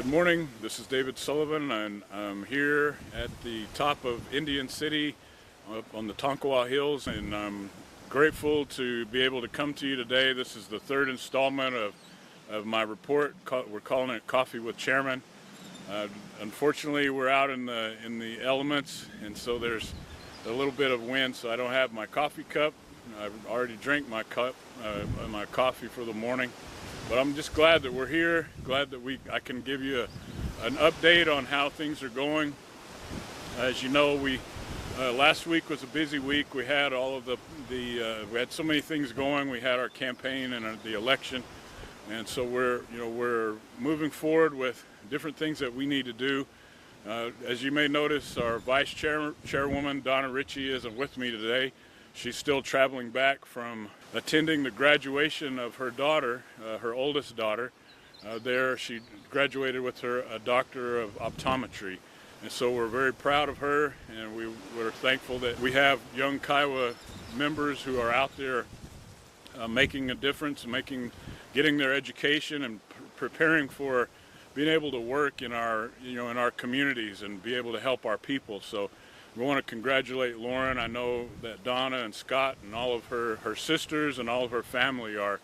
Good morning, this is David Sullivan, and I'm here at the top of Indian City up on the Tonkawa Hills, and I'm grateful to be able to come to you today. This is the third installment of my report. We're calling it Coffee with Chairman. Unfortunately, we're out in the elements, and so there's a little bit of wind, so I don't have my coffee cup. I've already drank my coffee for the morning. But I'm just glad that we're here, glad that I can give you an update on how things are going. As you know, last week was a busy week. We had all of we had so many things going. We had our campaign and the election, and so we're moving forward with different things that we need to do. As you may notice, our vice chairwoman Donna Ritchie isn't with me today. She's still traveling back from attending the graduation of her daughter, her oldest daughter. There she graduated with a doctor of optometry. And so we're very proud of her, and we're thankful that we have young Kiowa members who are out there making a difference, getting their education and preparing for being able to work in our communities and be able to help our people. So we want to congratulate Lauren. I know that Donna and Scott and all of her sisters and all of her family are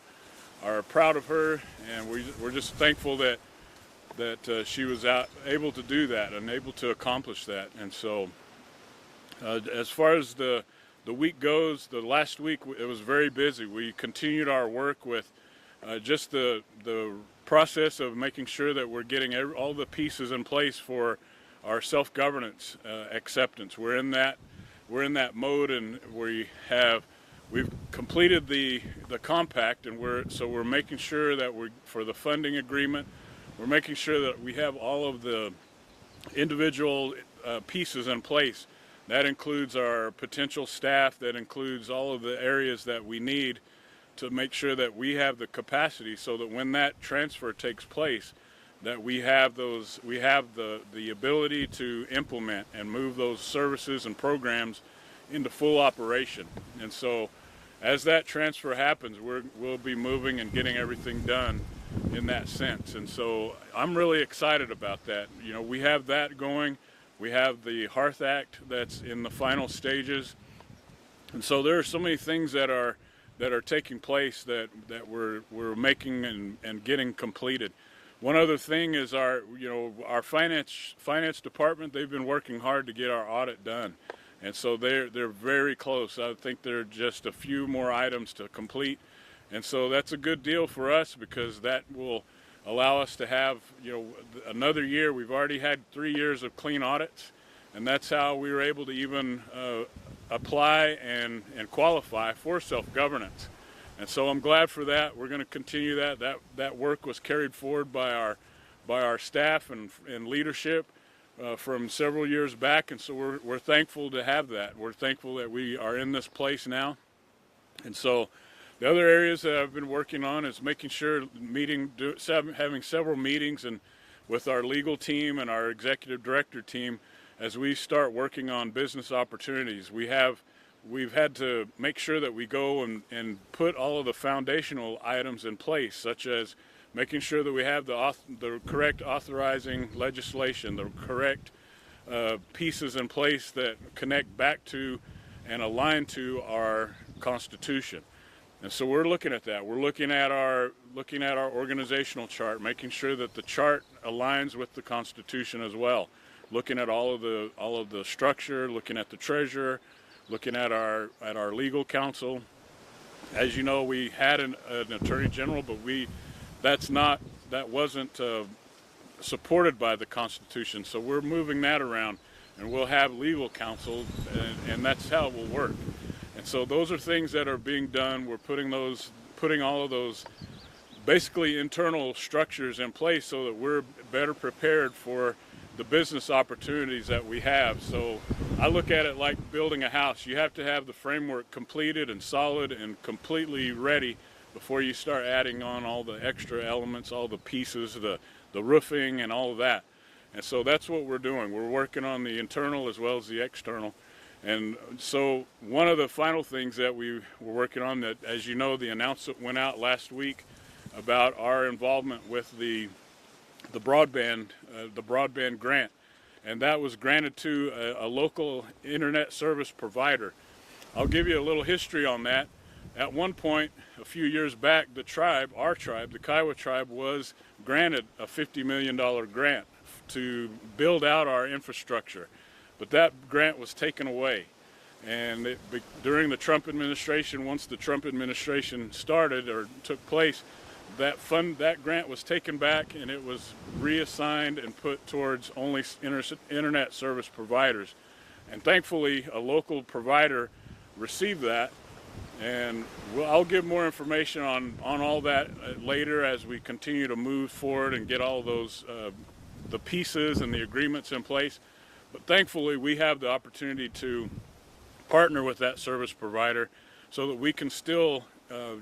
proud of her, and we're just thankful that she was able to do that and able to accomplish that. And so as far as the week goes, the last week it was very busy. We continued our work with just the process of making sure that we're getting all the pieces in place for our self-governance acceptance. We're in that mode, and we've completed the compact, and we're making sure that for the funding agreement, we're making sure that we have all of the individual pieces in place. That includes our potential staff, that includes all of the areas that we need to make sure that we have the capacity so that when that transfer takes place, that we have the ability to implement and move those services and programs into full operation. And so as that transfer happens, we'll be moving and getting everything done in that sense. And so I'm really excited about that. You know, we have that going. We have the Hearth Act that's in the final stages. And so there are so many things that are taking place that we're making and getting completed. One other thing is our finance department. They've been working hard to get our audit done, and so they're very close. I think there are just a few more items to complete, and so that's a good deal for us because that will allow us to have another year. We've already had 3 years of clean audits, and that's how we were able to even apply and qualify for self-governance. And so I'm glad for that. We're going to continue that. That work was carried forward by our staff and leadership from several years back, and so we're thankful to have that. We're thankful that we are in this place now. And so the other areas that I've been working on is making sure having several meetings and with our legal team and our executive director team as we start working on business opportunities. We've had to make sure that we go and put all of the foundational items in place, such as making sure that we have the correct authorizing legislation, the correct pieces in place that connect back to and align to our Constitution. And so we're looking at that. We're looking at our organizational chart, making sure that the chart aligns with the Constitution as well. Looking at all of the structure, looking at the treasurer, looking at our legal counsel. As you know, we had an attorney general, but that wasn't supported by the Constitution. So we're moving that around, and we'll have legal counsel, and that's how it will work. And so those are things that are being done. We're putting all of those basically internal structures in place so that we're better prepared for the business opportunities that we have. So I look at it like building a house. You have to have the framework completed and solid and completely ready before you start adding on all the extra elements, all the pieces, the roofing and all of that. And so that's what we're doing. We're working on the internal as well as the external. And so one of the final things that we were working on, that, as you know, the announcement went out last week about our involvement with the the broadband grant, and that was granted to a local internet service provider. I'll give you a little history on that. At one point, a few years back, our tribe, the Kiowa tribe, was granted a $50 million grant to build out our infrastructure, but that grant was taken away. And during the Trump administration, once the Trump administration started or took place, that grant was taken back and it was reassigned and put towards only internet service providers. And thankfully, a local provider received that. And I'll give more information on all that later as we continue to move forward and get all those the pieces and the agreements in place. But thankfully, we have the opportunity to partner with that service provider so that we can still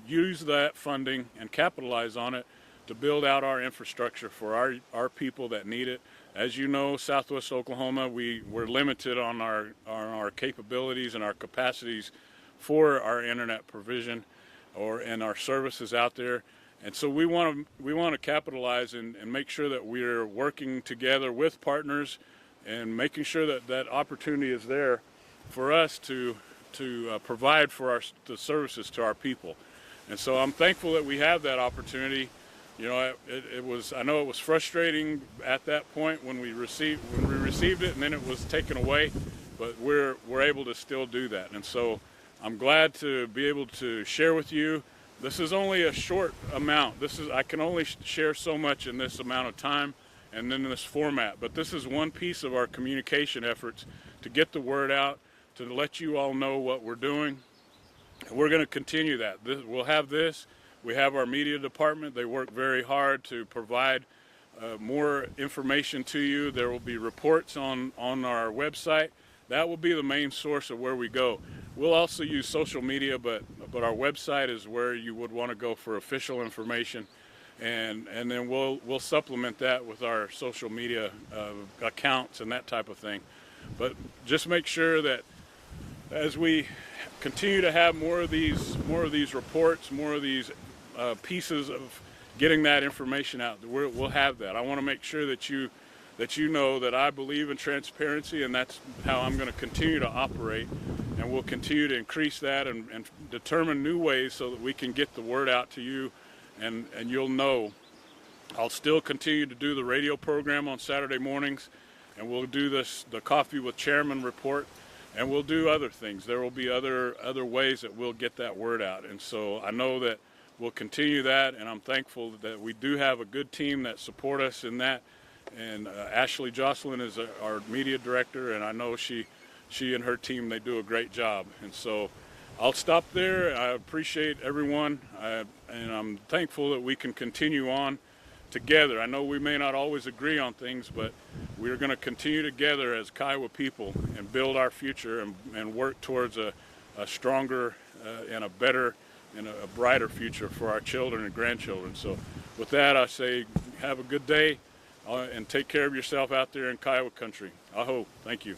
use that funding and capitalize on it to build out our infrastructure for our people that need it. As you know, Southwest Oklahoma, we're limited on our capabilities and our capacities for our internet provision and our services out there. And so we want to capitalize and make sure that we're working together with partners and making sure that that opportunity is there for us to provide for the services to our people. And so I'm thankful that we have that opportunity. You know, I know it was frustrating at that point when we received it, and then it was taken away, but we're able to still do that. And so I'm glad to be able to share with you. This is only a short amount. I can only share so much in this amount of time and in this format, but this is one piece of our communication efforts to get the word out, to let you all know what we're doing. And we're going to continue that. We'll have this. We have our media department. They work very hard to provide more information to you. There will be reports on our website. That will be the main source of where we go. We'll also use social media, but our website is where you would want to go for official information, and then we'll supplement that with our social media accounts and that type of thing. But just make sure that as we continue to have more of these reports, more of these pieces of getting that information out, we'll have that. I want to make sure that you know that I believe in transparency, and that's how I'm going to continue to operate, and we'll continue to increase that and determine new ways so that we can get the word out to you, and you'll know. I'll still continue to do the radio program on Saturday mornings, and we'll do the Coffee with Chairman report, and we'll do other things. There will be other ways that we'll get that word out, and so I know that we'll continue that, and I'm thankful that we do have a good team that support us in that. And Ashley Jocelyn is our media director, and I know she and her team, they do a great job. And so I'll stop there. I appreciate everyone, and I'm thankful that we can continue on together. I know we may not always agree on things, but we're going to continue together as Kiowa people and build our future and work towards a stronger and a better and a brighter future for our children and grandchildren. So with that, I say have a good day. And take care of yourself out there in Kiowa country. Aho. Thank you.